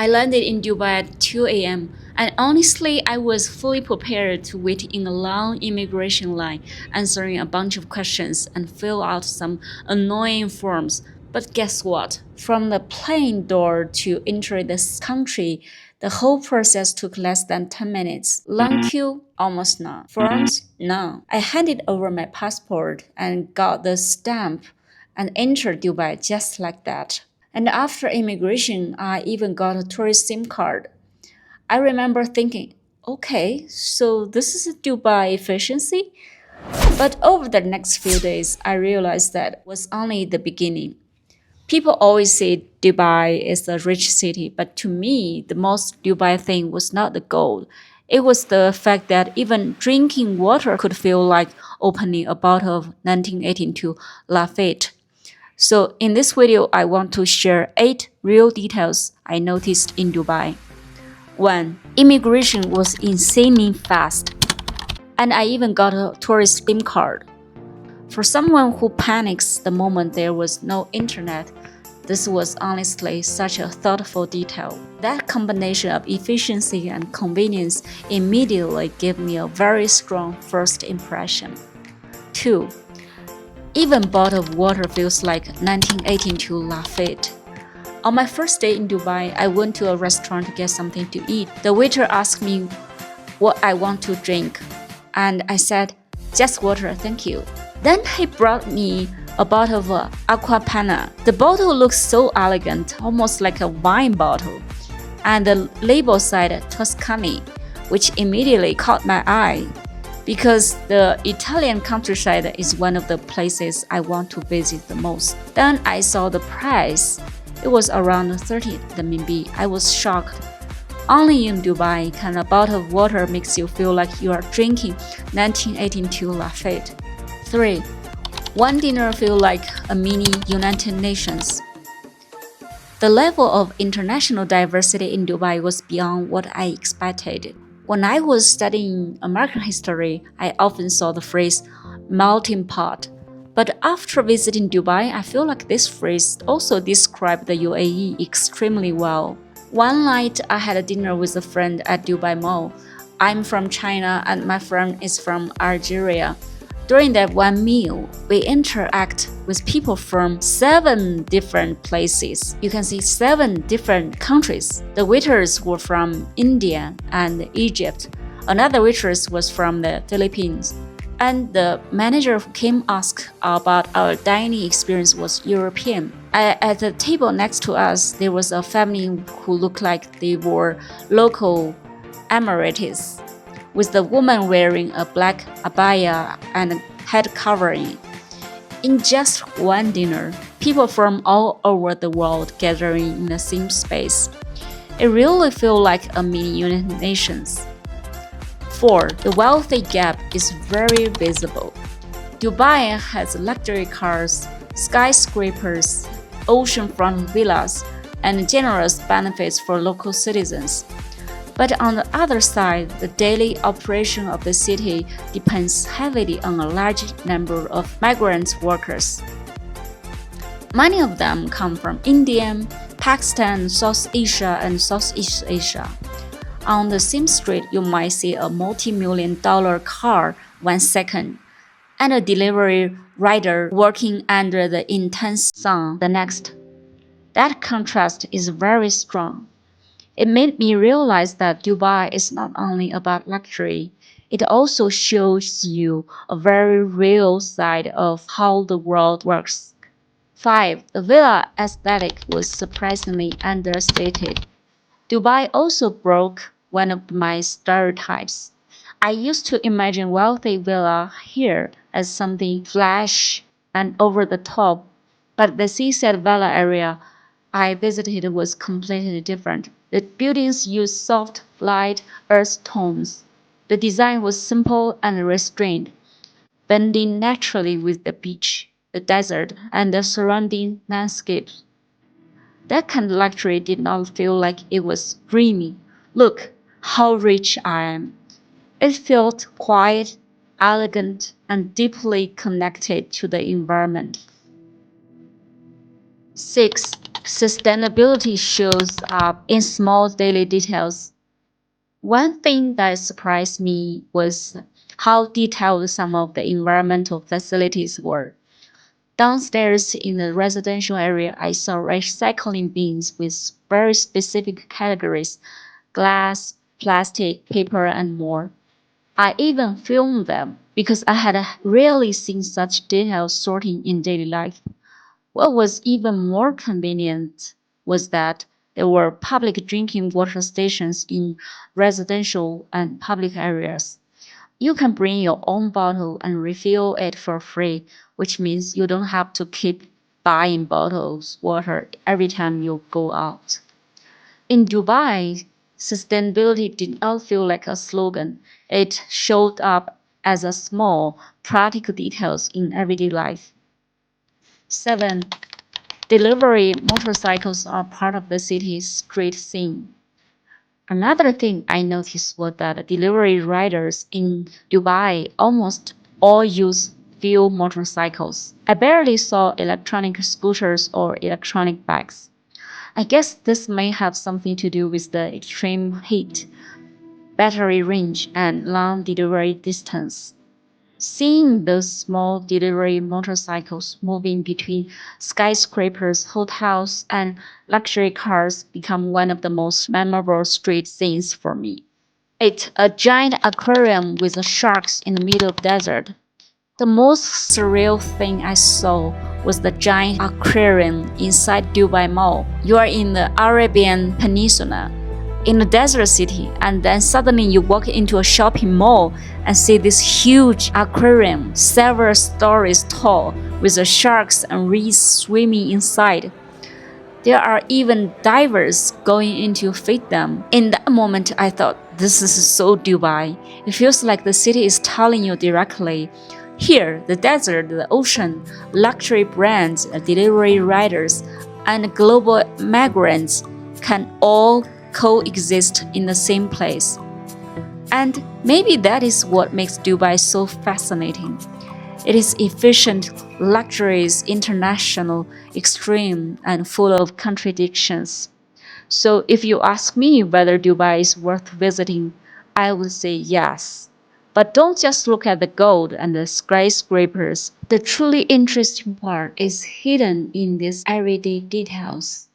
I landed in Dubai at 2 a.m. and honestly, I was fully prepared to wait in a long immigration line, answering a bunch of questions and fill out some annoying forms. But guess what? From the plane door to enter this country, the whole process took less than 10 minutes. Long queue? Almost none. Forms? None. I handed over my passport and got the stamp and entered Dubai just like that. And after immigration, I even got a tourist SIM card. I remember thinking, okay, so this is Dubai efficiency? But over the next few days, I realized that was only the beginning. People always say Dubai is a rich city, but to me, the most Dubai thing was not the gold. It was the fact that even drinking water could feel like opening a bottle of 1982 Lafite. So in this video, I want to share 8 real details I noticed in Dubai. 1. Immigration was insanely fast, and I even got a tourist SIM card. For someone who panics the moment there was no internet, this was honestly such a thoughtful detail. That combination of efficiency and convenience immediately gave me a very strong first impression. 2. Even bottled water feels like 1982 Lafite. On my first day in Dubai, I went to a restaurant to get something to eat. The waiter asked me what I want to drink, and I said, just water, thank you. Then he brought me a bottle of aqua. The bottle looks so elegant, almost like a wine bottle, and the label said Tuscany, which immediately caught my eye, because the Italian countryside is one of the places I want to visit the most. Then I saw the price. It was around 30 RMB. I was shocked. Only in Dubai can a bottle of water makes you feel like you are drinking 1982 Lafite. 3. One dinner feels like a mini United Nations. The level of international diversity in Dubai was beyond what I expected. When I was studying American history, I often saw the phrase melting pot. But after visiting Dubai, I feel like this phrase also described the UAE extremely well. One night, I had a dinner with a friend at Dubai Mall. I'm from China and my friend is from Algeria. During that one meal, we interact with people from 7 different places. You can see 7 different countries. The waiters were from India and Egypt. Another waitress was from the Philippines. And the manager who came ask about our dining experience was European. At the table next to us, there was a family who looked like they were local Emiratis, with the woman wearing a black abaya and head covering. In just one dinner, people from all over the world gathering in the same space. It really feels like a mini United Nations. 4. The wealthy gap is very visible. Dubai has luxury cars, skyscrapers, oceanfront villas, and generous benefits for local citizens. But on the other side, the daily operation of the city depends heavily on a large number of migrant workers. Many of them come from India, Pakistan, South Asia, and Southeast Asia. On the same street, you might see a multi-million-dollar car 1 second, and a delivery rider working under the intense sun the next. That contrast is very strong. It made me realize that Dubai is not only about luxury, it also shows you a very real side of how the world works. 5. The villa aesthetic was surprisingly understated. Dubai also broke one of my stereotypes. I used to imagine wealthy villa here as something flash and over the top, but the seaside villa area I visited was completely different. The buildings used soft, light earth tones. The design was simple and restrained, blending naturally with the beach, the desert, and the surrounding landscapes. That kind of luxury did not feel like it was dreamy. Look how rich I am. It felt quiet, elegant, and deeply connected to the environment. 6. Sustainability shows up in small daily details. One thing that surprised me was how detailed some of the environmental facilities were. Downstairs in the residential area, I saw recycling bins with very specific categories: glass, plastic, paper, and more. I even filmed them because I had rarely seen such detailed sorting in daily life. What was even more convenient was that there were public drinking water stations in residential and public areas. You can bring your own bottle and refill it for free, which means you don't have to keep buying bottles water every time you go out. In Dubai, sustainability did not feel like a slogan. It showed up as a small, practical details in everyday life. 7. Delivery motorcycles are part of the city's street scene. Another thing I noticed was that delivery riders in Dubai almost all use fuel motorcycles. I barely saw electronic scooters or electronic bikes. I guess this may have something to do with the extreme heat, battery range, and long delivery distance. Seeing those small delivery motorcycles moving between skyscrapers, hotels, and luxury cars become one of the most memorable street scenes for me. 8. A giant aquarium with sharks in the middle of the desert. The most surreal thing I saw was the giant aquarium inside Dubai Mall. You are in the Arabian Peninsula, in a desert city, and then suddenly you walk into a shopping mall and see this huge aquarium, several stories tall, with the sharks and reefs swimming inside. There are even divers going in to feed them. In that moment, I thought, this is so Dubai. It feels like the city is telling you directly. Here, the desert, the ocean, luxury brands, delivery riders, and global migrants can all coexist in the same place. And maybe that is what makes Dubai so fascinating. It is efficient, luxurious, international, extreme, and full of contradictions. So if you ask me whether Dubai is worth visiting, I would say yes. But don't just look at the gold and the skyscrapers. The truly interesting part is hidden in these everyday details.